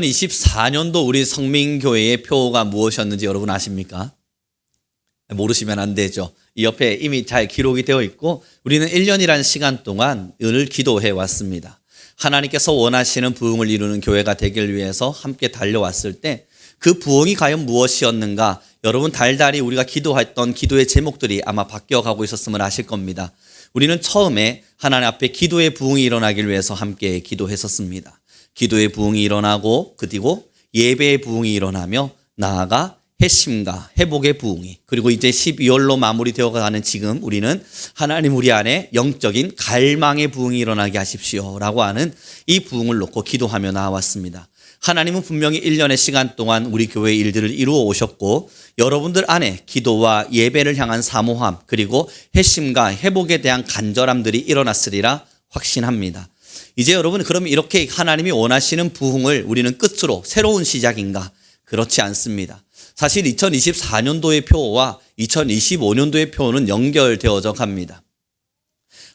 2024년도 우리 성민교회의 표가 무엇이었는지 여러분 아십니까? 모르시면 안 되죠. 이 옆에 이미 잘 기록이 되어 있고 우리는 1년이라는 시간 동안 늘 기도해 왔습니다. 하나님께서 원하시는 부흥을 이루는 교회가 되길 위해서 함께 달려왔을 때 그 부흥이 과연 무엇이었는가? 여러분 달달이 우리가 기도했던 기도의 제목들이 아마 바뀌어가고 있었으면 아실 겁니다. 우리는 처음에 하나님 앞에 기도의 부흥이 일어나길 위해서 함께 기도했었습니다. 기도의 부흥이 일어나고 그리고 예배의 부흥이 일어나며 나아가 회심과 회복의 부흥이 그리고 이제 12월로 마무리되어 가는 지금 우리는 하나님 우리 안에 영적인 갈망의 부흥이 일어나게 하십시오라고 하는 이 부흥을 놓고 기도하며 나아왔습니다. 하나님은 분명히 1년의 시간 동안 우리 교회의 일들을 이루어 오셨고 여러분들 안에 기도와 예배를 향한 사모함 그리고 회심과 회복에 대한 간절함들이 일어났으리라 확신합니다. 이제 여러분 그럼 이렇게 하나님이 원하시는 부흥을 우리는 끝으로 새로운 시작인가? 그렇지 않습니다. 사실 2024년도의 표와 2025년도의 표는 연결되어져 갑니다.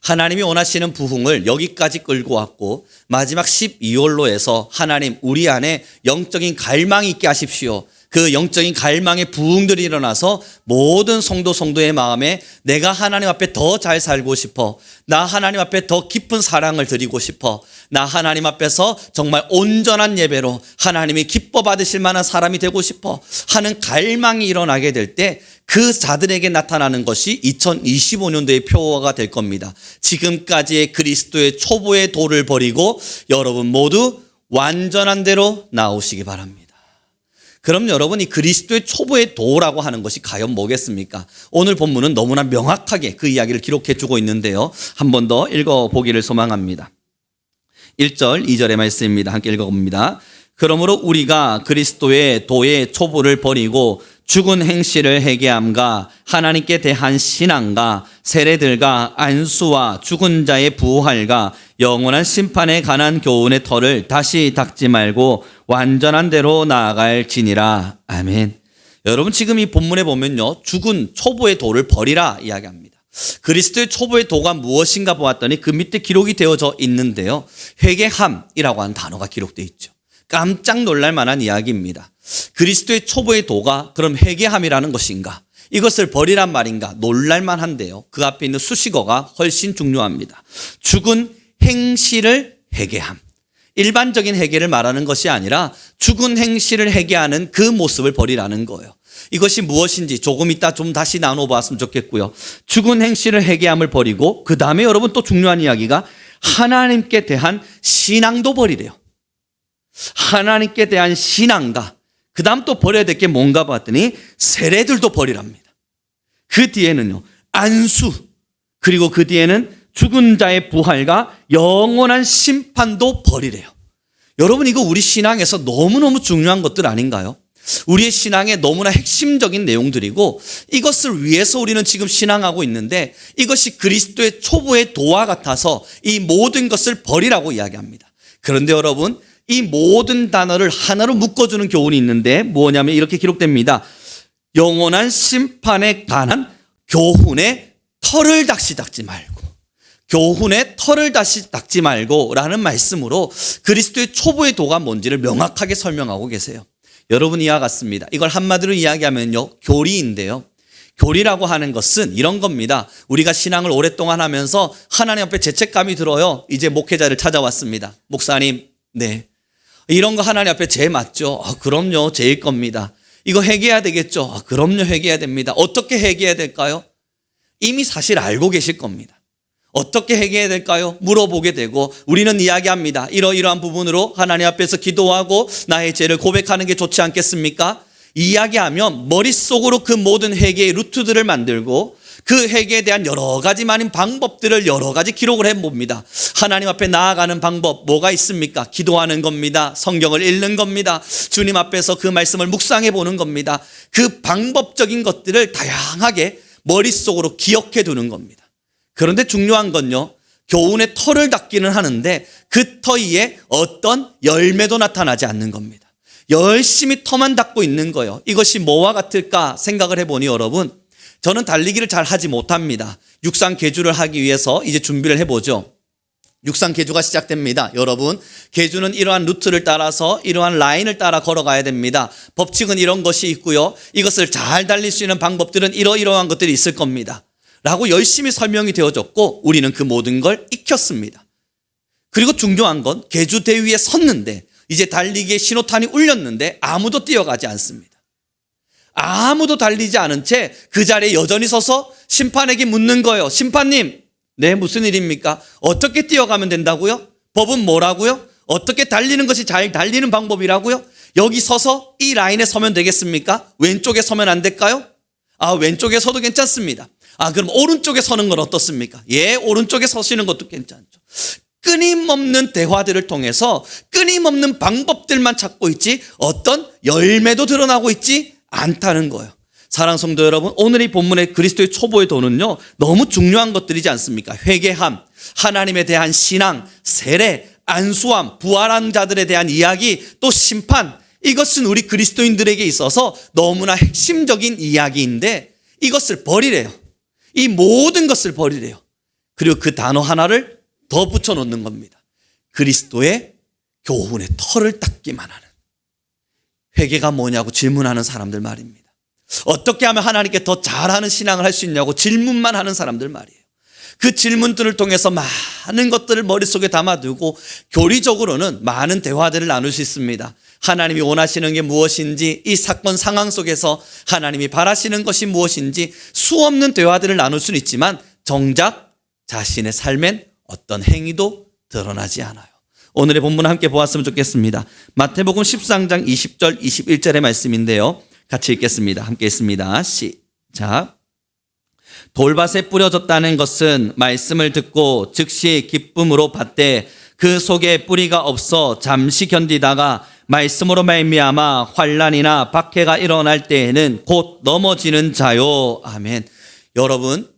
하나님이 원하시는 부흥을 여기까지 끌고 왔고 마지막 12월로 해서 하나님 우리 안에 영적인 갈망이 있게 하십시오. 그 영적인 갈망의 부흥들이 일어나서 모든 성도의 마음에 내가 하나님 앞에 더 잘 살고 싶어. 나 하나님 앞에 더 깊은 사랑을 드리고 싶어. 나 하나님 앞에서 정말 온전한 예배로 하나님이 기뻐 받으실 만한 사람이 되고 싶어 하는 갈망이 일어나게 될 때 그 자들에게 나타나는 것이 2025년도의 표어가 될 겁니다. 지금까지의 그리스도의 초보의 도를 버리고 여러분 모두 완전한 대로 나오시기 바랍니다. 그럼 여러분 이 그리스도의 초보의 도라고 하는 것이 과연 뭐겠습니까? 오늘 본문은 너무나 명확하게 그 이야기를 기록해 주고 있는데요. 한 번 더 읽어보기를 소망합니다. 1절 2절의 말씀입니다. 함께 읽어봅니다. 그러므로 우리가 그리스도의 도의 초보를 버리고 죽은 행실을 회개함과 하나님께 대한 신앙과 세례들과 안수와 죽은 자의 부활과 영원한 심판에 관한 교훈의 털을 다시 닦지 말고 완전한 대로 나아갈지니라. 아멘. 여러분 지금 이 본문에 보면요. 죽은 초보의 도를 버리라 이야기합니다. 그리스도의 초보의 도가 무엇인가 보았더니 그 밑에 기록이 되어져 있는데요. 회개함이라고 하는 단어가 기록되어 있죠. 깜짝 놀랄 만한 이야기입니다. 그리스도의 초보의 도가 그럼 회개함이라는 것인가? 이것을 버리란 말인가? 놀랄 만한데요. 그 앞에 있는 수식어가 훨씬 중요합니다. 죽은 행실을 회개함. 일반적인 회개를 말하는 것이 아니라 죽은 행실을 회개하는 그 모습을 버리라는 거예요. 이것이 무엇인지 조금 이따 좀 다시 나눠봤으면 좋겠고요. 죽은 행실을 회개함을 버리고 그 다음에 여러분 또 중요한 이야기가 하나님께 대한 신앙도 버리래요. 하나님께 대한 신앙과 그 다음 또 버려야 될 게 뭔가 봤더니 세례들도 버리랍니다. 그 뒤에는요 안수 그리고 그 뒤에는 죽은 자의 부활과 영원한 심판도 버리래요. 여러분 이거 우리 신앙에서 너무너무 중요한 것들 아닌가요? 우리의 신앙에 너무나 핵심적인 내용들이고 이것을 위해서 우리는 지금 신앙하고 있는데 이것이 그리스도의 초보의 도와 같아서 이 모든 것을 버리라고 이야기합니다. 그런데 여러분 이 모든 단어를 하나로 묶어주는 교훈이 있는데 뭐냐면 이렇게 기록됩니다. 영원한 심판에 관한 교훈의 털을 다시 닦지 말고 교훈의 털을 다시 닦지 말고 라는 말씀으로 그리스도의 초보의 도가 뭔지를 명확하게 설명하고 계세요. 여러분 이와 같습니다. 이걸 한마디로 이야기하면요 교리인데요. 교리라고 하는 것은 이런 겁니다. 우리가 신앙을 오랫동안 하면서 하나님 앞에 죄책감이 들어요. 이제 목회자를 찾아왔습니다. 목사님 네 이런 거 하나님 앞에 죄 맞죠? 그럼요 죄일 겁니다. 이거 회개해야 되겠죠? 그럼요 회개해야 됩니다. 어떻게 회개해야 될까요? 이미 사실 알고 계실 겁니다. 어떻게 회개해야 될까요? 물어보게 되고 우리는 이야기합니다. 이러이러한 부분으로 하나님 앞에서 기도하고 나의 죄를 고백하는 게 좋지 않겠습니까? 이야기하면 머릿속으로 그 모든 회개의 루트들을 만들고 그 회개에 대한 여러 가지 많은 방법들을 여러 가지 기록을 해봅니다. 하나님 앞에 나아가는 방법 뭐가 있습니까? 기도하는 겁니다. 성경을 읽는 겁니다. 주님 앞에서 그 말씀을 묵상해 보는 겁니다. 그 방법적인 것들을 다양하게 머릿속으로 기억해 두는 겁니다. 그런데 중요한 건요. 교훈의 털을 닦기는 하는데 그 터 위에 어떤 열매도 나타나지 않는 겁니다. 열심히 터만 닦고 있는 거예요. 이것이 뭐와 같을까 생각을 해보니 여러분 저는 달리기를 잘 하지 못합니다. 육상 계주를 하기 위해서 이제 준비를 해보죠. 육상 계주가 시작됩니다. 여러분, 계주는 이러한 루트를 따라서 이러한 라인을 따라 걸어가야 됩니다. 법칙은 이런 것이 있고요. 이것을 잘 달릴 수 있는 방법들은 이러이러한 것들이 있을 겁니다. 라고 열심히 설명이 되어졌고 우리는 그 모든 걸 익혔습니다. 그리고 중요한 건 계주 대위에 섰는데 이제 달리기에 신호탄이 울렸는데 아무도 뛰어가지 않습니다. 아무도 달리지 않은 채 그 자리에 여전히 서서 심판에게 묻는 거예요. 심판님, 네, 무슨 일입니까? 어떻게 뛰어가면 된다고요? 법은 뭐라고요? 어떻게 달리는 것이 잘 달리는 방법이라고요? 여기 서서 이 라인에 서면 되겠습니까? 왼쪽에 서면 안 될까요? 왼쪽에 서도 괜찮습니다. 그럼 오른쪽에 서는 건 어떻습니까? 예, 오른쪽에 서시는 것도 괜찮죠. 끊임없는 대화들을 통해서 끊임없는 방법들만 찾고 있지 어떤 열매도 드러나고 있지 않다는 거예요. 사랑하는 성도 여러분, 오늘 이 본문의 그리스도의 초보의 도는요, 너무 중요한 것들이지 않습니까? 회개함, 하나님에 대한 신앙, 세례, 안수함, 부활한 자들에 대한 이야기, 또 심판, 이것은 우리 그리스도인들에게 있어서 너무나 핵심적인 이야기인데 이것을 버리래요. 이 모든 것을 버리래요. 그리고 그 단어 하나를 더 붙여놓는 겁니다. 그리스도의 교훈의 털을 닦기만 하는. 회개가 뭐냐고 질문하는 사람들 말입니다. 어떻게 하면 하나님께 더 잘하는 신앙을 할 수 있냐고 질문만 하는 사람들 말이에요. 그 질문들을 통해서 많은 것들을 머릿속에 담아두고 교리적으로는 많은 대화들을 나눌 수 있습니다. 하나님이 원하시는 게 무엇인지, 이 사건 상황 속에서 하나님이 바라시는 것이 무엇인지 수없는 대화들을 나눌 수는 있지만 정작 자신의 삶엔 어떤 행위도 드러나지 않아요. 오늘의 본문을 함께 보았으면 좋겠습니다. 마태복음 13장 20절 21절의 말씀인데요. 같이 읽겠습니다. 함께 읽습니다. 시작. 돌밭에 뿌려졌다는 것은 말씀을 듣고 즉시 기쁨으로 받되 그 속에 뿌리가 없어 잠시 견디다가 말씀으로 말미암아 환난이나 박해가 일어날 때에는 곧 넘어지는 자요. 아멘. 여러분,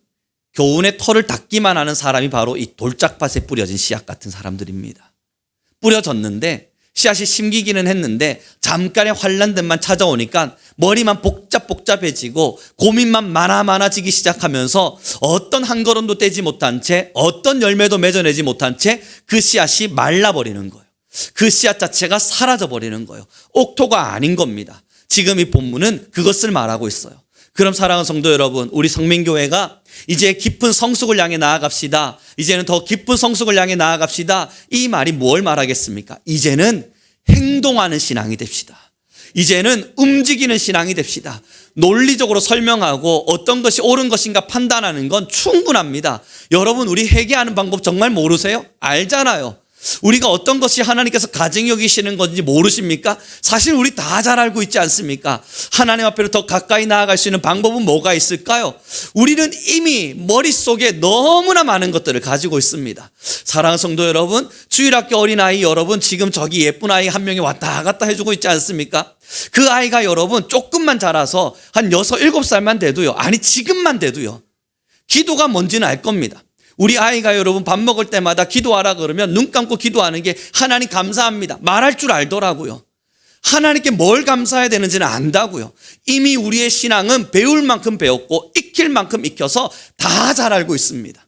교훈의 털을 닦기만 하는 사람이 바로 이 돌짝밭에 뿌려진 씨앗 같은 사람들입니다. 뿌려졌는데 씨앗이 심기기는 했는데 잠깐의 환난들만 찾아오니까 머리만 복잡해지고 고민만 많아지기 시작하면서 어떤 한 걸음도 떼지 못한 채 어떤 열매도 맺어내지 못한 채 그 씨앗이 말라버리는 거예요. 그 씨앗 자체가 사라져버리는 거예요. 옥토가 아닌 겁니다. 지금 이 본문은 그것을 말하고 있어요. 그럼 사랑하는 성도 여러분, 우리 성민교회가 이제 깊은 성숙을 향해 나아갑시다. 이제는 더 깊은 성숙을 향해 나아갑시다. 이 말이 뭘 말하겠습니까? 이제는 행동하는 신앙이 됩시다. 이제는 움직이는 신앙이 됩시다. 논리적으로 설명하고 어떤 것이 옳은 것인가 판단하는 건 충분합니다. 여러분, 우리 회개하는 방법 정말 모르세요? 알잖아요. 우리가 어떤 것이 하나님께서 가증히 여기시는 건지 모르십니까? 사실 우리 다 잘 알고 있지 않습니까? 하나님 앞으로 더 가까이 나아갈 수 있는 방법은 뭐가 있을까요? 우리는 이미 머릿속에 너무나 많은 것들을 가지고 있습니다. 사랑하는 성도 여러분, 주일학교 어린아이 여러분, 지금 저기 예쁜 아이 한 명이 왔다 갔다 해주고 있지 않습니까? 그 아이가 여러분 조금만 자라서 한 6, 7살만 돼도요, 아니 지금만 돼도요, 기도가 뭔지는 알 겁니다. 우리 아이가 여러분 밥 먹을 때마다 기도하라 그러면 눈 감고 기도하는 게 하나님 감사합니다. 말할 줄 알더라고요. 하나님께 뭘 감사해야 되는지는 안다고요. 이미 우리의 신앙은 배울 만큼 배웠고 익힐 만큼 익혀서 다 잘 알고 있습니다.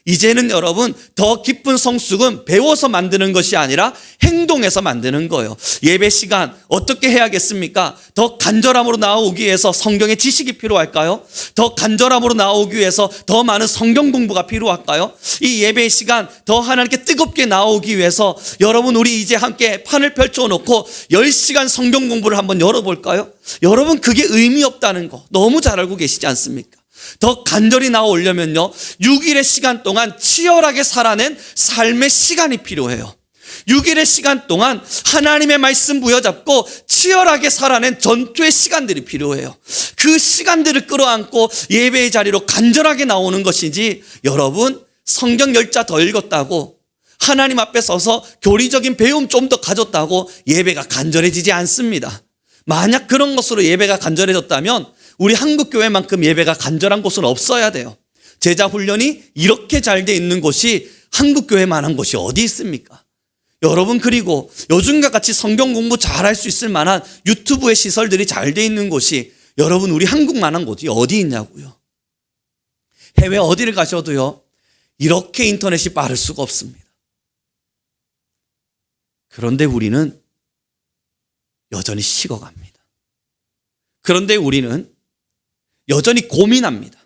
이제는 여러분 더 깊은 성숙은 배워서 만드는 것이 아니라 행동해서 만드는 거예요. 예배 시간 어떻게 해야겠습니까? 더 간절함으로 나오기 위해서 성경의 지식이 필요할까요? 더 간절함으로 나오기 위해서 더 많은 성경 공부가 필요할까요? 이 예배 시간 더 하나님께 뜨겁게 나오기 위해서 여러분 우리 이제 함께 판을 펼쳐놓고 10시간 성경 공부를 한번 열어볼까요? 여러분 그게 의미 없다는 거 너무 잘 알고 계시지 않습니까? 더 간절히 나오려면요 6일의 시간 동안 치열하게 살아낸 삶의 시간이 필요해요. 6일의 시간 동안 하나님의 말씀 부여잡고 치열하게 살아낸 전투의 시간들이 필요해요. 그 시간들을 끌어안고 예배의 자리로 간절하게 나오는 것이지, 여러분 성경 10자 더 읽었다고 하나님 앞에 서서 교리적인 배움 좀 더 가졌다고 예배가 간절해지지 않습니다. 만약 그런 것으로 예배가 간절해졌다면 우리 한국교회만큼 예배가 간절한 곳은 없어야 돼요. 제자 훈련이 이렇게 잘 돼 있는 곳이 한국교회만한 곳이 어디 있습니까? 여러분, 그리고 요즘과 같이 성경 공부 잘할 수 있을 만한 유튜브의 시설들이 잘 돼 있는 곳이 여러분 우리 한국만한 곳이 어디 있냐고요. 해외 어디를 가셔도요 이렇게 인터넷이 빠를 수가 없습니다. 그런데 우리는 여전히 식어갑니다. 그런데 우리는 여전히 고민합니다.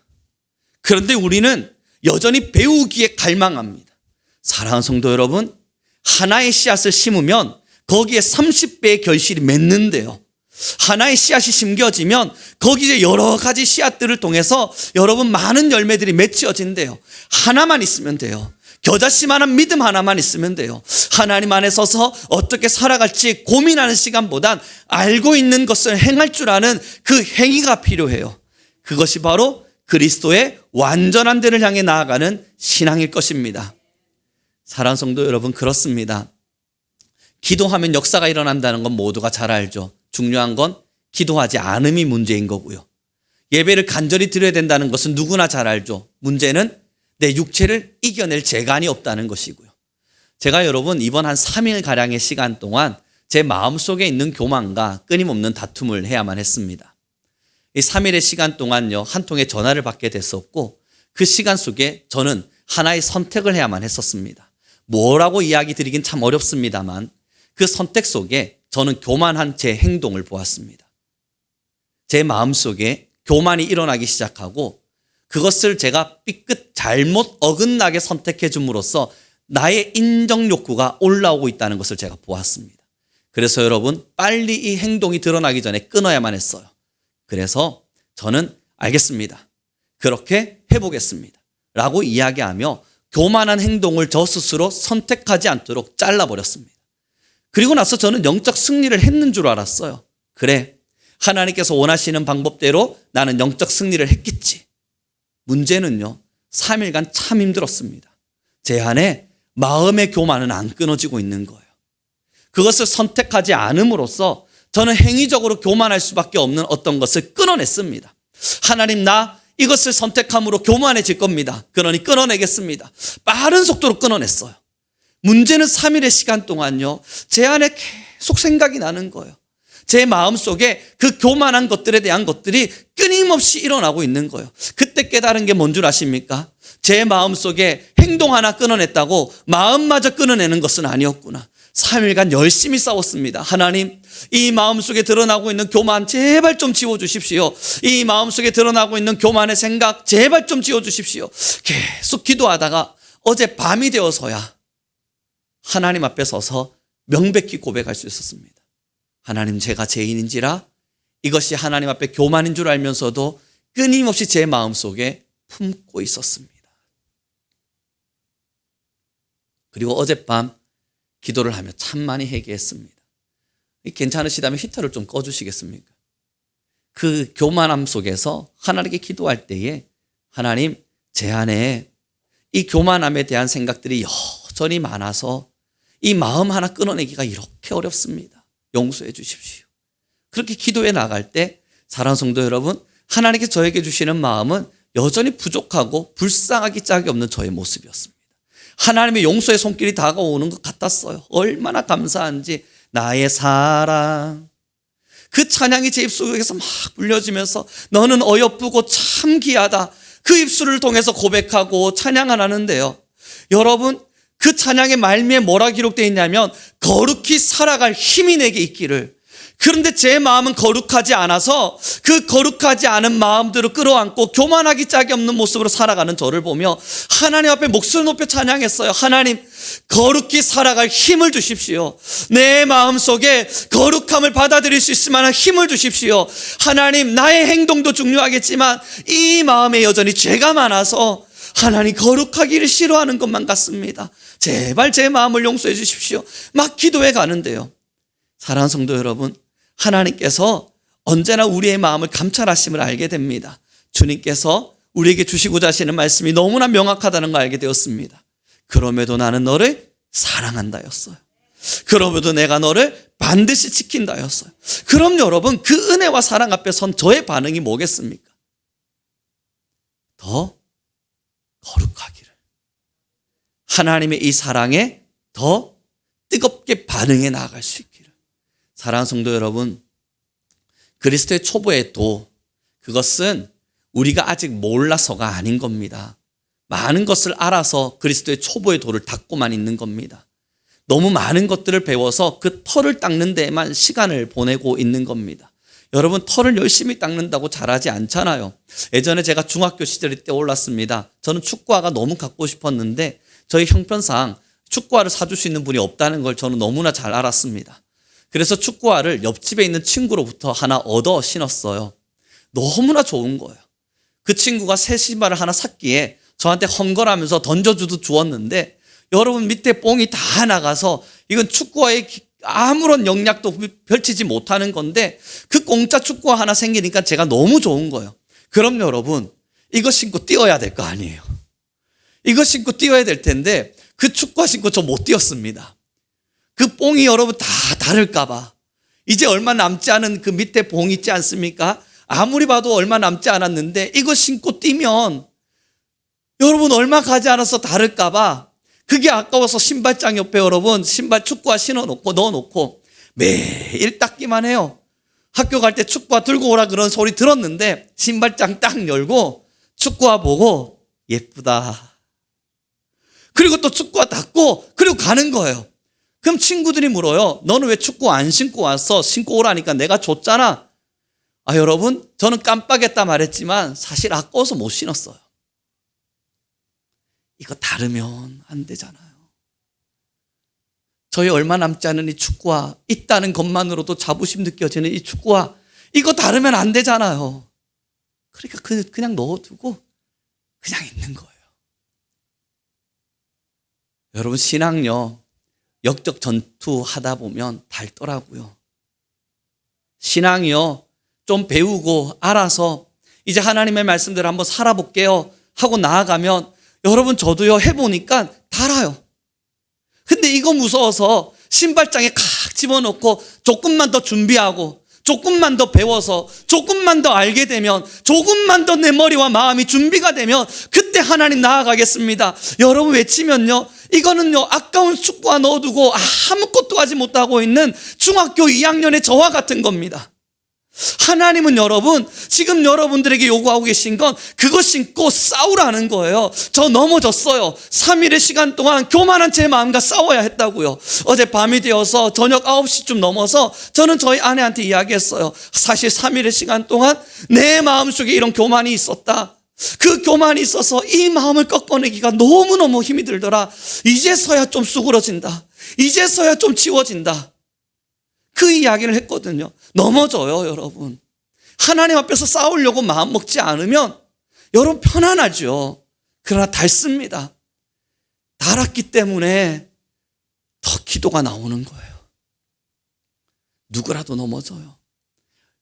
그런데 우리는 여전히 배우기에 갈망합니다. 사랑하는 성도 여러분, 하나의 씨앗을 심으면 거기에 30배의 결실이 맺는데요. 하나의 씨앗이 심겨지면 거기에 여러 가지 씨앗들을 통해서 여러분 많은 열매들이 맺혀진대요. 하나만 있으면 돼요. 겨자씨만한 믿음 하나만 있으면 돼요. 하나님 안에 서서 어떻게 살아갈지 고민하는 시간보단 알고 있는 것을 행할 줄 아는 그 행위가 필요해요. 그것이 바로 그리스도의 완전한 데를 향해 나아가는 신앙일 것입니다. 사랑하는 성도 여러분, 그렇습니다. 기도하면 역사가 일어난다는 건 모두가 잘 알죠. 중요한 건 기도하지 않음이 문제인 거고요. 예배를 간절히 드려야 된다는 것은 누구나 잘 알죠. 문제는 내 육체를 이겨낼 재간이 없다는 것이고요. 제가 여러분 이번 한 3일가량의 시간 동안 제 마음속에 있는 교만과 끊임없는 다툼을 해야만 했습니다. 이 3일의 시간 동안요, 한 통의 전화를 받게 됐었고 그 시간 속에 저는 하나의 선택을 해야만 했었습니다. 뭐라고 이야기 드리긴 참 어렵습니다만 그 선택 속에 저는 교만한 제 행동을 보았습니다. 제 마음속에 교만이 일어나기 시작하고 그것을 제가 삐끗 잘못 어긋나게 선택해 줌으로써 나의 인정 욕구가 올라오고 있다는 것을 제가 보았습니다. 그래서 여러분 빨리 이 행동이 드러나기 전에 끊어야만 했어요. 그래서 저는 알겠습니다. 그렇게 해보겠습니다. 라고 이야기하며 교만한 행동을 저 스스로 선택하지 않도록 잘라버렸습니다. 그리고 나서 저는 영적 승리를 했는 줄 알았어요. 그래, 하나님께서 원하시는 방법대로 나는 영적 승리를 했겠지. 문제는요, 3일간 참 힘들었습니다. 제 안에 마음의 교만은 안 끊어지고 있는 거예요. 그것을 선택하지 않음으로써 저는 행위적으로 교만할 수밖에 없는 어떤 것을 끊어냈습니다. 하나님, 나 이것을 선택함으로 교만해질 겁니다. 그러니 끊어내겠습니다. 빠른 속도로 끊어냈어요. 문제는 3일의 시간 동안요, 제 안에 계속 생각이 나는 거예요. 제 마음속에 그 교만한 것들에 대한 것들이 끊임없이 일어나고 있는 거예요. 그때 깨달은 게 뭔 줄 아십니까? 제 마음속에 행동 하나 끊어냈다고 마음마저 끊어내는 것은 아니었구나. 3일간 열심히 싸웠습니다. 하나님, 이 마음속에 드러나고 있는 교만 제발 좀 지워주십시오. 이 마음속에 드러나고 있는 교만의 생각 제발 좀 지워주십시오. 계속 기도하다가 어제 밤이 되어서야 하나님 앞에 서서 명백히 고백할 수 있었습니다. 하나님, 제가 죄인인지라 이것이 하나님 앞에 교만인 줄 알면서도 끊임없이 제 마음속에 품고 있었습니다. 그리고 어젯밤 기도를 하며 참 많이 회개했습니다. 괜찮으시다면 히터를 좀 꺼주시겠습니까? 그 교만함 속에서 하나님께 기도할 때에 하나님, 제 안에 이 교만함에 대한 생각들이 여전히 많아서 이 마음 하나 끊어내기가 이렇게 어렵습니다. 용서해 주십시오. 그렇게 기도해 나갈 때 사랑하는 성도 여러분, 하나님께 저에게 주시는 마음은 여전히 부족하고 불쌍하기 짝이 없는 저의 모습이었습니다. 하나님의 용서의 손길이 다가오는 것 같았어요. 얼마나 감사한지. 나의 사랑, 그 찬양이 제 입속에서 막 불려지면서 너는 어여쁘고 참 귀하다, 그 입술을 통해서 고백하고 찬양하는데요, 여러분 그 찬양의 말미에 뭐라 기록되어 있냐면 거룩히 살아갈 힘이 내게 있기를. 그런데 제 마음은 거룩하지 않아서 그 거룩하지 않은 마음들을 끌어안고 교만하기 짝이 없는 모습으로 살아가는 저를 보며 하나님 앞에 목소리 높여 찬양했어요. 하나님, 거룩히 살아갈 힘을 주십시오. 내 마음속에 거룩함을 받아들일 수 있을 만한 힘을 주십시오. 하나님, 나의 행동도 중요하겠지만 이 마음에 여전히 죄가 많아서 하나님 거룩하기를 싫어하는 것만 같습니다. 제발 제 마음을 용서해 주십시오. 막 기도해 가는데요, 사랑하는 성도 여러분, 하나님께서 언제나 우리의 마음을 감찰하심을 알게 됩니다. 주님께서 우리에게 주시고자 하시는 말씀이 너무나 명확하다는 걸 알게 되었습니다. 그럼에도 나는 너를 사랑한다였어요. 그럼에도 내가 너를 반드시 지킨다였어요. 그럼 여러분, 그 은혜와 사랑 앞에 선 저의 반응이 뭐겠습니까? 더 거룩하기를, 하나님의 이 사랑에 더 뜨겁게 반응해 나아갈 수 있기를. 사랑하는 성도 여러분, 그리스도의 초보의 도, 그것은 우리가 아직 몰라서가 아닌 겁니다. 많은 것을 알아서 그리스도의 초보의 도를 닦고만 있는 겁니다. 너무 많은 것들을 배워서 그 털을 닦는 데에만 시간을 보내고 있는 겁니다. 여러분, 털을 열심히 닦는다고 잘하지 않잖아요. 예전에 제가 중학교 시절 때 올랐습니다. 저는 축구화가 너무 갖고 싶었는데 저희 형편상 축구화를 사줄 수 있는 분이 없다는 걸 저는 너무나 잘 알았습니다. 그래서 축구화를 옆집에 있는 친구로부터 하나 얻어 신었어요. 너무나 좋은 거예요. 그 친구가 새 신발을 하나 샀기에 저한테 헝걸하면서 던져주도 주었는데 여러분, 밑에 뽕이 다 나가서 이건 축구화에 아무런 영향도 펼치지 못하는 건데 그 공짜 축구화 하나 생기니까 제가 너무 좋은 거예요. 그럼 여러분, 이거 신고 뛰어야 될 거 아니에요. 이거 신고 뛰어야 될 텐데 그 축구화 신고 저 못 뛰었습니다. 그 뽕이 여러분 다 다를까 봐. 이제 얼마 남지 않은 그 밑에 봉 있지 않습니까? 아무리 봐도 얼마 남지 않았는데 이거 신고 뛰면 여러분 얼마 가지 않아서 다를까 봐 그게 아까워서 신발장 옆에 여러분 신발 축구화 신어놓고 넣어놓고 매일 닦기만 해요. 학교 갈 때 축구화 들고 오라 그런 소리 들었는데 신발장 딱 열고 축구화 보고 예쁘다. 그리고 또 축구화 닦고 그리고 가는 거예요. 그럼 친구들이 물어요. 너는 왜 축구 안 신고 왔어? 신고 오라니까 내가 줬잖아. 아, 여러분, 저는 깜빡했다 말했지만 사실 아까워서 못 신었어요. 이거 다르면 안 되잖아요. 저희 얼마 남지 않은 이 축구화, 있다는 것만으로도 자부심 느껴지는 이 축구화, 이거 다르면 안 되잖아요. 그러니까 그냥 넣어두고 그냥 있는 거예요. 여러분, 신앙요, 역적 전투 하다 보면 닳더라고요. 신앙이요, 좀 배우고 알아서 이제 하나님의 말씀대로 한번 살아볼게요 하고 나아가면 여러분, 저도요 해보니까 달아요. 근데 이거 무서워서 신발장에 칵 집어넣고 조금만 더 준비하고 조금만 더 배워서 조금만 더 알게 되면 조금만 더 내 머리와 마음이 준비가 되면 그때 하나님 나아가겠습니다. 여러분, 외치면요, 이거는요 아까운 축구화 넣어두고 아무것도 하지 못하고 있는 중학교 2학년의 저와 같은 겁니다. 하나님은 여러분, 지금 여러분들에게 요구하고 계신 건 그것 신고 싸우라는 거예요. 저 넘어졌어요. 3일의 시간 동안 교만한 제 마음과 싸워야 했다고요. 어제 밤이 되어서 저녁 9시쯤 넘어서 저는 저희 아내한테 이야기했어요. 사실 3일의 시간 동안 내 마음속에 이런 교만이 있었다. 그 교만이 있어서 이 마음을 꺾어내기가 너무너무 힘이 들더라. 이제서야 좀 수그러진다. 이제서야 좀 지워진다. 그 이야기를 했거든요. 넘어져요, 여러분. 하나님 앞에서 싸우려고 마음 먹지 않으면 여러분 편안하죠. 그러나 닳습니다. 닳았기 때문에 더 기도가 나오는 거예요. 누구라도 넘어져요.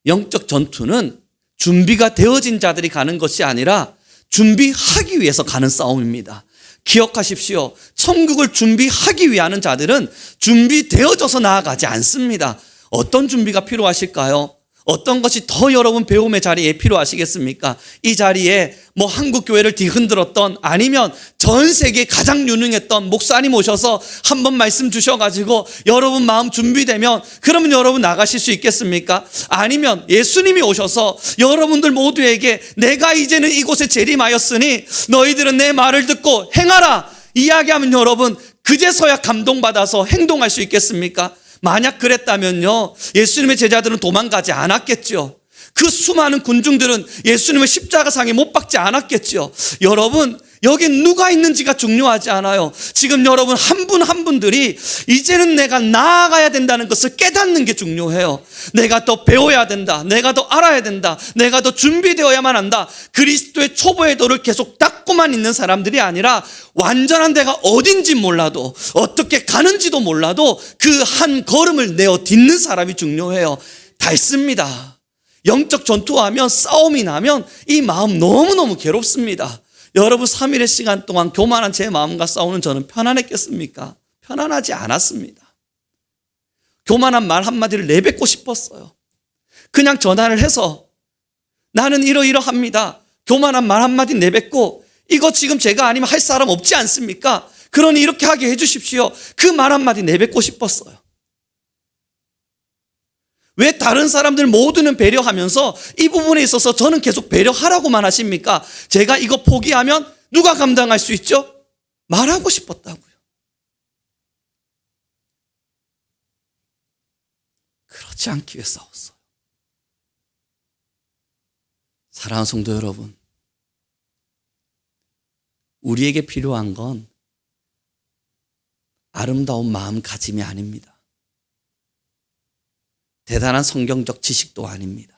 영적 전투는 준비가 되어진 자들이 가는 것이 아니라 준비하기 위해서 가는 싸움입니다. 기억하십시오. 천국을 준비하기 위한 자들은 준비되어져서 나아가지 않습니다. 어떤 준비가 필요하실까요? 어떤 것이 더 여러분 배움의 자리에 필요하시겠습니까? 이 자리에 뭐 한국 교회를 뒤흔들었던 아니면 전 세계 가장 유능했던 목사님 오셔서 한번 말씀 주셔가지고 여러분 마음 준비되면 그러면 여러분 나가실 수 있겠습니까? 아니면 예수님이 오셔서 여러분들 모두에게 내가 이제는 이곳에 재림하였으니 너희들은 내 말을 듣고 행하라 이야기하면 여러분 그제서야 감동받아서 행동할 수 있겠습니까? 만약 그랬다면요, 예수님의 제자들은 도망가지 않았겠죠. 그 수많은 군중들은 예수님의 십자가상에 못 박지 않았겠죠. 여러분, 여기 누가 있는지가 중요하지 않아요. 지금 여러분 한 분 한 분들이 이제는 내가 나아가야 된다는 것을 깨닫는 게 중요해요. 내가 더 배워야 된다. 내가 더 알아야 된다. 내가 더 준비되어야만 한다. 그리스도의 초보의 도를 계속 닦고만 있는 사람들이 아니라 완전한 데가 어딘지 몰라도 어떻게 가는지도 몰라도 그 한 걸음을 내어 딛는 사람이 중요해요. 닳습니다. 영적 전투하면 싸움이 나면 이 마음 너무너무 괴롭습니다. 여러분 3일의 시간 동안 교만한 제 마음과 싸우는 저는 편안했겠습니까? 편안하지 않았습니다. 교만한 말 한마디를 내뱉고 싶었어요. 그냥 전화를 해서 나는 이러이러합니다. 교만한 말 한마디 내뱉고 이거 지금 제가 아니면 할 사람 없지 않습니까? 그러니 이렇게 하게 해주십시오. 그 말 한마디 내뱉고 싶었어요. 왜 다른 사람들 모두는 배려하면서 이 부분에 있어서 저는 계속 배려하라고만 하십니까? 제가 이거 포기하면 누가 감당할 수 있죠? 말하고 싶었다고요. 싸우지 않기 위해 싸웠어요. 사랑하는 성도 여러분, 우리에게 필요한 건 아름다운 마음가짐이 아닙니다. 대단한 성경적 지식도 아닙니다.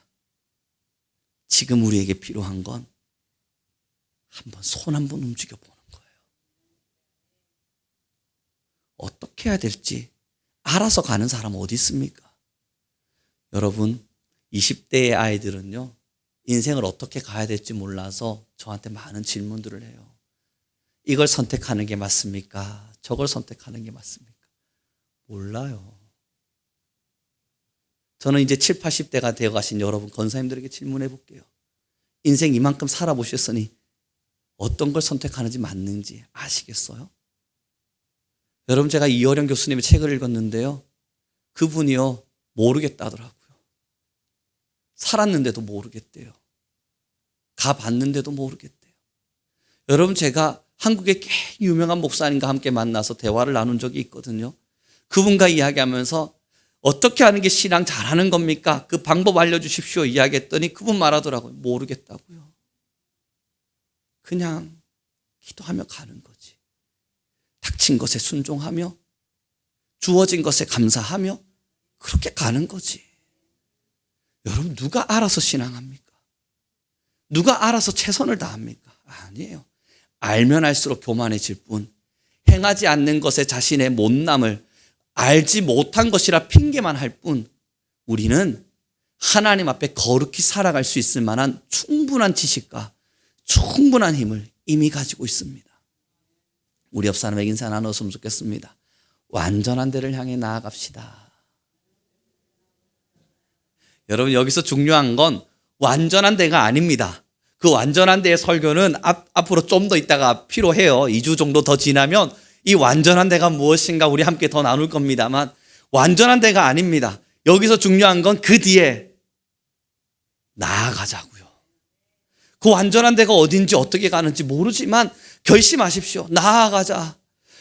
지금 우리에게 필요한 건 한번 손 한번 움직여 보는 거예요. 어떻게 해야 될지 알아서 가는 사람 어디 있습니까? 여러분, 20대의 아이들은요, 인생을 어떻게 가야 될지 몰라서 저한테 많은 질문들을 해요. 이걸 선택하는 게 맞습니까? 저걸 선택하는 게 맞습니까? 몰라요. 저는 이제 7, 80대가 되어 가신 여러분 권사님들에게 질문해 볼게요. 인생 이만큼 살아보셨으니 어떤 걸 선택하는지 맞는지 아시겠어요? 여러분, 제가 이어령 교수님의 책을 읽었는데요, 그분이요 모르겠다더라고요. 살았는데도 모르겠대요. 가봤는데도 모르겠대요. 여러분, 제가 한국의 꽤 유명한 목사님과 함께 만나서 대화를 나눈 적이 있거든요. 그분과 이야기하면서 어떻게 하는 게 신앙 잘하는 겁니까? 그 방법 알려주십시오 이야기했더니 그분 말하더라고요. 모르겠다고요. 그냥 기도하며 가는 거지. 닥친 것에 순종하며 주어진 것에 감사하며 그렇게 가는 거지. 여러분, 누가 알아서 신앙합니까? 누가 알아서 최선을 다합니까? 아니에요. 알면 알수록 교만해질 뿐, 행하지 않는 것에 자신의 못남을 알지 못한 것이라 핑계만 할 뿐, 우리는 하나님 앞에 거룩히 살아갈 수 있을 만한 충분한 지식과 충분한 힘을 이미 가지고 있습니다. 우리 옆 사람에게 인사 나눴으면 좋겠습니다. 완전한 데를 향해 나아갑시다. 여러분, 여기서 중요한 건 완전한 데가 아닙니다. 그 완전한 데의 설교는 앞으로 좀 더 있다가 필요해요. 2주 정도 더 지나면 이 완전한 데가 무엇인가 우리 함께 더 나눌 겁니다만, 완전한 데가 아닙니다. 여기서 중요한 건 그 뒤에 나아가자고요. 그 완전한 데가 어딘지 어떻게 가는지 모르지만 결심하십시오. 나아가자.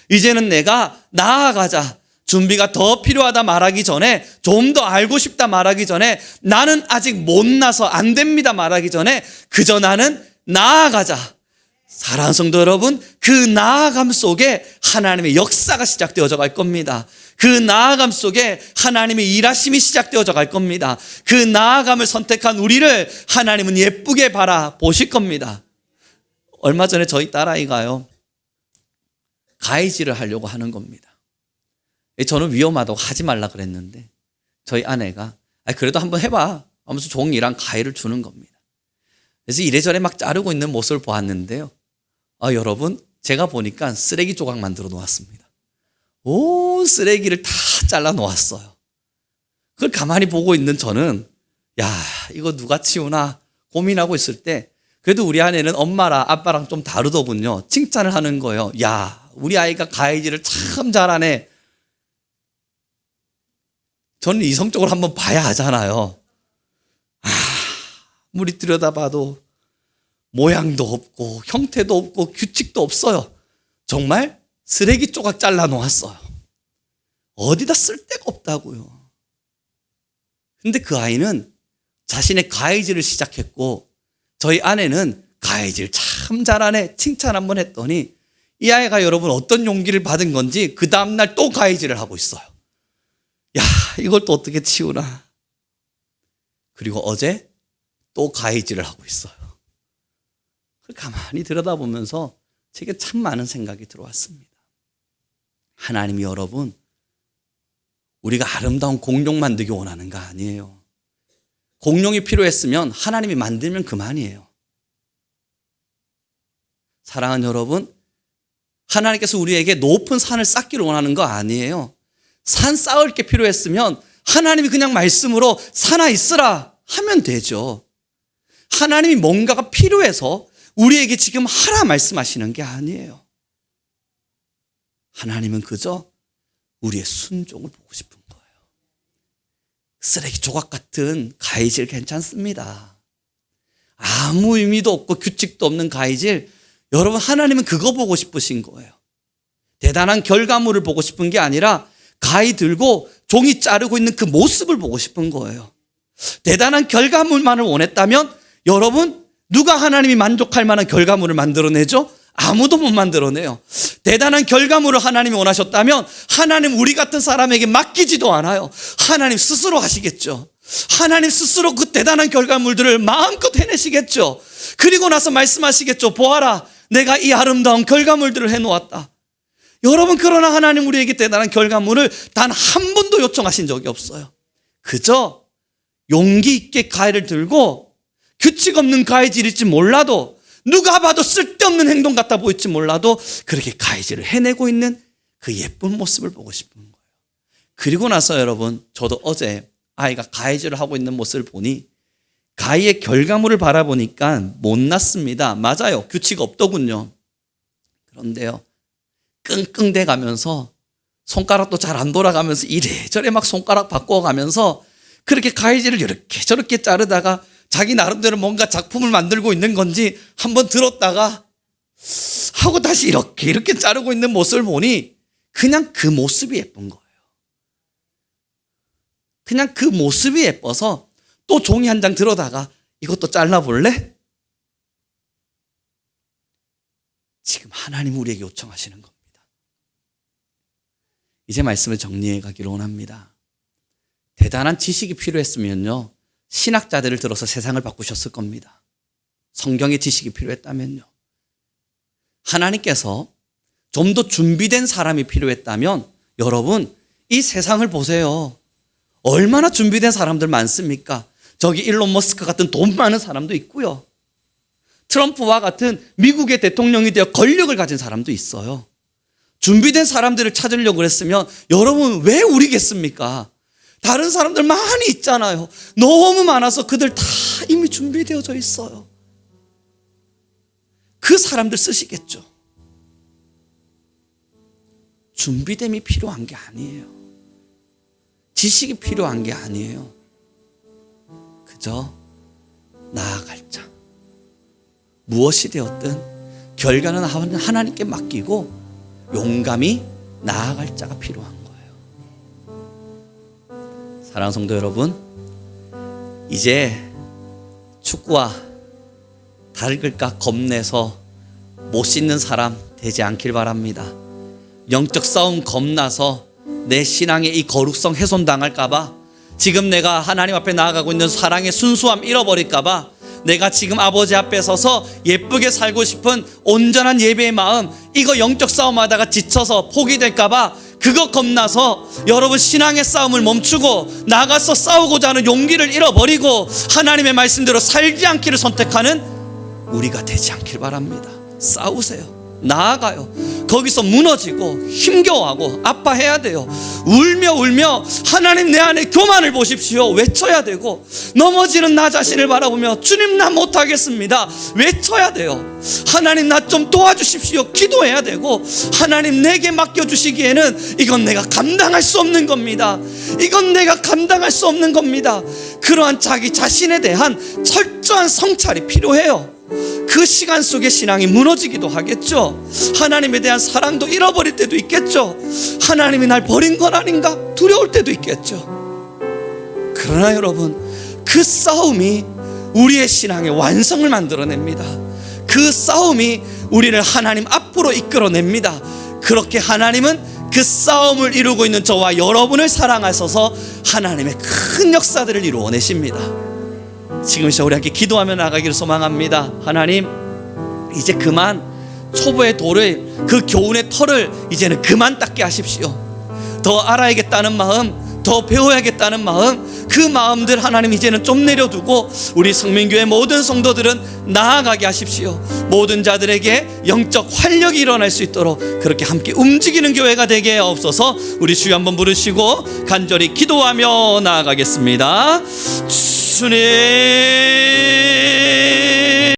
이제는 내가 나아가자. 준비가 더 필요하다 말하기 전에, 좀 더 알고 싶다 말하기 전에, 나는 아직 못나서 안 됩니다 말하기 전에 그저 나는 나아가자. 사랑하는 성도 여러분, 그 나아감 속에 하나님의 역사가 시작되어져 갈 겁니다. 그 나아감 속에 하나님의 일하심이 시작되어져 갈 겁니다. 그 나아감을 선택한 우리를 하나님은 예쁘게 바라보실 겁니다. 얼마 전에 저희 딸아이가요, 가위질을 하려고 하는 겁니다. 저는 위험하다고 하지 말라 그랬는데 저희 아내가 그래도 한번 해봐 하면서 종이랑 가위를 주는 겁니다. 그래서 이래저래 막 자르고 있는 모습을 보았는데요, 여러분, 제가 보니까 쓰레기 조각 만들어 놓았습니다. 온 쓰레기를 다 잘라 놓았어요. 그걸 가만히 보고 있는 저는 이거 누가 치우나 고민하고 있을 때, 그래도 우리 아내는 엄마랑 아빠랑 좀 다르더군요. 칭찬을 하는 거예요. 우리 아이가 가위질을 참 잘하네. 저는 이성적으로 한번 봐야 하잖아요. 아무리 들여다봐도 모양도 없고 형태도 없고 규칙도 없어요. 정말 쓰레기 조각 잘라 놓았어요. 어디다 쓸 데가 없다고요. 근데 그 아이는 자신의 가위질을 시작했고, 저희 아내는 가위질 참 잘하네 칭찬 한번 했더니 이 아이가 여러분 어떤 용기를 받은 건지 그 다음날 또 가위질을 하고 있어요. 이걸 또 어떻게 치우나. 그리고 어제 또 가위질을 하고 있어요. 가만히 들여다보면서 제게 참 많은 생각이 들어왔습니다. 하나님이 여러분, 우리가 아름다운 공룡 만들기 원하는 거 아니에요. 공룡이 필요했으면 하나님이 만들면 그만이에요. 사랑하는 여러분, 하나님께서 우리에게 높은 산을 쌓기를 원하는 거 아니에요. 산 쌓을 게 필요했으면 하나님이 그냥 말씀으로 산아 있으라 하면 되죠. 하나님이 뭔가가 필요해서 우리에게 지금 하라 말씀하시는 게 아니에요. 하나님은 그저 우리의 순종을 보고 싶은 거예요. 쓰레기 조각 같은 가위질 괜찮습니다. 아무 의미도 없고 규칙도 없는 가위질, 여러분, 하나님은 그거 보고 싶으신 거예요. 대단한 결과물을 보고 싶은 게 아니라 가위 들고 종이 자르고 있는 그 모습을 보고 싶은 거예요. 대단한 결과물만을 원했다면 여러분, 누가 하나님이 만족할 만한 결과물을 만들어내죠? 아무도 못 만들어내요. 대단한 결과물을 하나님이 원하셨다면 하나님 우리 같은 사람에게 맡기지도 않아요. 하나님 스스로 하시겠죠. 하나님 스스로 그 대단한 결과물들을 마음껏 해내시겠죠. 그리고 나서 말씀하시겠죠. 보아라, 내가 이 아름다운 결과물들을 해놓았다. 여러분, 그러나 하나님 우리에게 대단한 결과물을 단 한 번도 요청하신 적이 없어요. 그저 용기 있게 가해를 들고 규칙 없는 가해질일지 몰라도, 누가 봐도 쓸데없는 행동 같아 보일지 몰라도 그렇게 가해질을 해내고 있는 그 예쁜 모습을 보고 싶은 거예요. 그리고 나서 여러분, 저도 어제 아이가 가해질을 하고 있는 모습을 보니 가해의 결과물을 바라보니까 못났습니다. 맞아요. 규칙 없더군요. 그런데요, 끙끙대 가면서 손가락도 잘 안 돌아가면서 이래저래 막 손가락 바꿔가면서 그렇게 가해질을 이렇게 저렇게 자르다가 자기 나름대로 뭔가 작품을 만들고 있는 건지 한번 들었다가 하고 다시 이렇게 자르고 있는 모습을 보니 그냥 그 모습이 예쁜 거예요. 그냥 그 모습이 예뻐서 또 종이 한 장 들어다가 이것도 잘라볼래? 지금 하나님 우리에게 요청하시는 겁니다. 이제 말씀을 정리해 가기로 원합니다. 대단한 지식이 필요했으면요, 신학자들을 들어서 세상을 바꾸셨을 겁니다. 성경의 지식이 필요했다면요. 하나님께서 좀 더 준비된 사람이 필요했다면 여러분, 이 세상을 보세요. 얼마나 준비된 사람들 많습니까? 저기 일론 머스크 같은 돈 많은 사람도 있고요. 트럼프와 같은 미국의 대통령이 되어 권력을 가진 사람도 있어요. 준비된 사람들을 찾으려고 했으면 여러분, 왜 우리겠습니까? 다른 사람들 많이 있잖아요. 너무 많아서 그들 다 이미 준비되어져 있어요. 그 사람들 쓰시겠죠. 준비됨이 필요한 게 아니에요. 지식이 필요한 게 아니에요. 그저 나아갈 자. 무엇이 되었든 결과는 하나님께 맡기고 용감히 나아갈 자가 필요한 거예요. 사랑하는 성도 여러분, 이제 축구와 닳을까 겁내서 못 씻는 사람 되지 않길 바랍니다. 영적 싸움 겁나서 내 신앙의 이 거룩성 훼손당할까봐, 지금 내가 하나님 앞에 나아가고 있는 사랑의 순수함 잃어버릴까봐, 내가 지금 아버지 앞에 서서 예쁘게 살고 싶은 온전한 예배의 마음, 이거 영적 싸움하다가 지쳐서 포기될까봐 그거 겁나서 여러분 신앙의 싸움을 멈추고 나가서 싸우고자 하는 용기를 잃어버리고 하나님의 말씀대로 살지 않기를 선택하는 우리가 되지 않길 바랍니다. 싸우세요. 나아가요. 거기서 무너지고 힘겨워하고 아파해야 돼요. 울며 하나님 내 안에 교만을 보십시오 외쳐야 되고, 넘어지는 나 자신을 바라보며 주님 나 못하겠습니다 외쳐야 돼요. 하나님 나 좀 도와주십시오 기도해야 되고, 하나님 내게 맡겨주시기에는 이건 내가 감당할 수 없는 겁니다. 이건 내가 감당할 수 없는 겁니다. 그러한 자기 자신에 대한 철저한 성찰이 필요해요. 그 시간 속에 신앙이 무너지기도 하겠죠. 하나님에 대한 사랑도 잃어버릴 때도 있겠죠. 하나님이 날 버린 건 아닌가 두려울 때도 있겠죠. 그러나 여러분, 그 싸움이 우리의 신앙의 완성을 만들어냅니다. 그 싸움이 우리를 하나님 앞으로 이끌어냅니다. 그렇게 하나님은 그 싸움을 이루고 있는 저와 여러분을 사랑하셔서 하나님의 큰 역사들을 이루어내십니다. 지금 우리 함께 기도하며 나가기를 소망합니다. 하나님, 이제 그만 초보의 돌을, 그 교훈의 털을 이제는 그만 닦게 하십시오. 더 알아야겠다는 마음, 더 배워야겠다는 마음, 그 마음들 하나님 이제는 좀 내려두고 우리 성민교회 모든 성도들은 나아가게 하십시오. 모든 자들에게 영적 활력이 일어날 수 있도록 그렇게 함께 움직이는 교회가 되게 하옵소서. 우리 주여 한번 부르시고 간절히 기도하며 나아가겠습니다. 주님